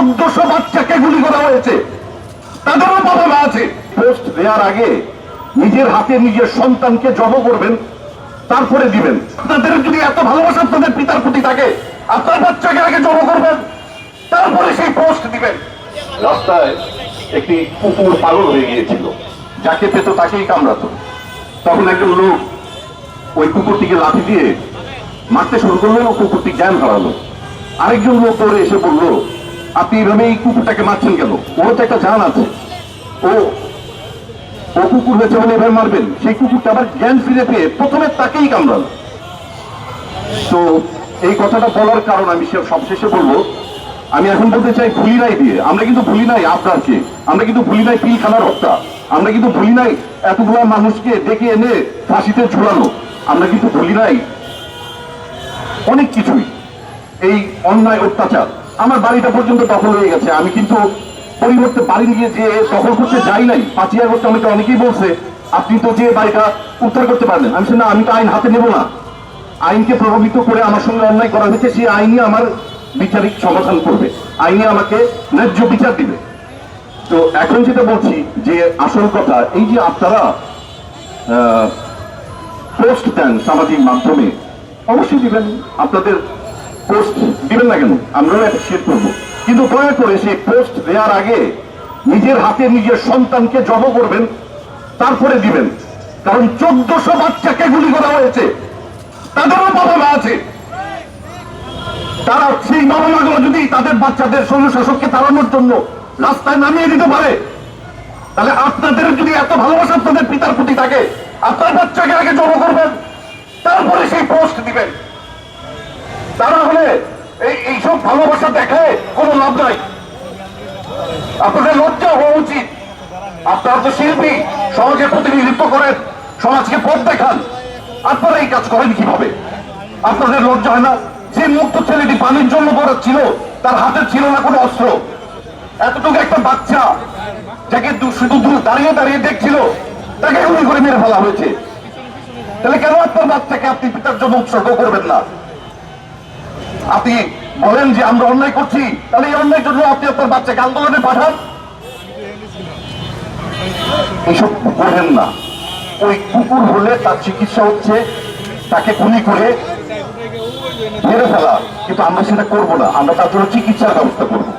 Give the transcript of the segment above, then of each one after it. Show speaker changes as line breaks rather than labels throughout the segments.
1400 বাচ্চাকে গুলি করা হয়েছে, তাদেরও বাবা মা আছে। পোস্ট দেওয়ার আগে নিজের হাতে নিজের সন্তানকে জব করবেন, তারপরে দিবেন। আপনাদের যদি এত ভালোবাসা আপনাদের পিতার প্রতি থাকে, আপনার বাচ্চাকে আগে জব করবেন, তারপরে সেই পোস্ট দিবেন। রাস্তায় একটি কুকুর পাগল হয়ে গিয়েছিল, যাকে পেত তাকেই কামড়াতো। তখন একজন লোক ওই কুকুরটিকে লাঠি দিয়ে মারতে শুরু করলো, কুকুরটি জ্ঞান হারালো। আরেকজন লোক দৌড়ে এসে বললো, আপনি এইভাবে এই কুকুরটাকে মারছেন কেন? ওর তো একটা জান আছে, ও কুকুর হয়েছে বলে এভাবে মারবেন? সেই কুকুরটা আবার জ্ঞান ফিরে পেয়ে প্রথমে তাকেই কামড়ালো। তো এই কথাটা বলার কারণ আমি সবশেষে বলবো, আমি এখন বলতে চাই ভুলি নাই দিয়ে। আমরা কিন্তু ভুলি নাই আপনারকে, আমরা কিন্তু ভুলি নাই পিলখানার হত্যা, আমরা কিন্তু ভুলি নাই এতগুলো মানুষকে ডেকে এনে ফাঁসিতে ঝুলানো, আমরা কিন্তু ভুলি নাই অনেক কিছুই। এই অন্যায় অত্যাচার, আমার বাড়িটা পর্যন্ত দখল হয়ে গেছে। আমি কিন্তু পরিবর্তে বাড়ি নিয়ে যে দখল করতে যাই নাই। 5ই আগস্ট আমাকে অনেকেই বলছে, আপনি তো যে বাড়িটা উদ্ধার করতে পারবেন। আমি না, আমি তো আইন হাতে নেব না। আইনকে প্রভাবিত করে আমার সঙ্গে অন্যায় করা হয়েছে, সেই আইনই আমার বিচারিক সমাধান করবে, আইনে আমাকে ন্যায্য বিচার দিবে। তো এখন যেটা বলছি যে আসল কথা, এই যে আপনারা পোস্ট দেন সামাজিক মাধ্যমে, অবশ্যই দিবেন। আপনাদের পোস্ট দিবেন না কেন, আমরাও অ্যাপ্রিশিয়েট করবো, কিন্তু দয়া করে সেই পোস্ট দেওয়ার আগে নিজের হাতে নিজের সন্তানকে জব করবেন, তারপরে দিবেন। কারণ 1400 বাচ্চাকে গুলি করা হয়েছে, তাদেরও বাবা মা আছে। তারা সেই বাবা মাগুলো যদি তাদের বাচ্চাদের স্বৈরশাসককে তাড়ানোর জন্য রাস্তায় নামিয়ে দিতে পারে, তাহলে আপনাদের যদি এত ভালোবাসা আপনাদের পিতার প্রতি থাকে, আপনার বাচ্চাকে আগে জব করবেন, তারপরে সেই পোস্ট দিবেন। তারা হলে এইসব ভালোবাসা দেখায় কোনো লাভ নাই। আপনাদের লজ্জা হওয়া উচিত। আপনারা তো শিল্পী, সমাজের প্রতিনিধিত্ব করেন, সমাজকে পথ দেখান, আপনারা এই কাজ করেন কিভাবে? আপনাদের লজ্জা হয় না? যে মুক্ত ছেলেটি পানির জন্য ছিল, তার হাতে ছিল না কোনো অস্ত্র। এতটুকু একটা বাচ্চা যাকে শুধু দাঁড়িয়ে দাঁড়িয়ে দেখছিল, তাকে গুলি করে মেরে ফেলা হয়েছে। তাহলে কেন আপনার বাচ্চাকে আপনি পিতার জন্য উৎসর্গ করবেন না? আপনি বলেন যে আমরা অন্যায় করছি, তাহলে এই অন্যায়ের জন্য আপনি আপনার বাচ্চাকে আন্দোলনে পাঠান। এইসব করবেন না। ওই কুকুর হলে তার চিকিৎসা হচ্ছে তাকে গুলি করে মেরে ফেলা, কিন্তু আমরা সেটা করবো না। আমরা তার জন্য চিকিৎসার ব্যবস্থা করবো।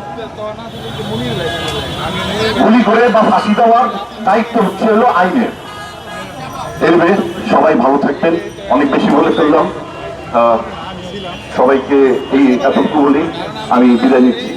গুলি করে বা ফাঁসি দেওয়ার দায়িত্ব হচ্ছে হলো আইনের। এরবে সবাই ভালো থাকবেন। অনেক বেশি বলে ফেললাম, সবাইকে এই এতটুকু বলেই আমি বিদায় নিচ্ছি।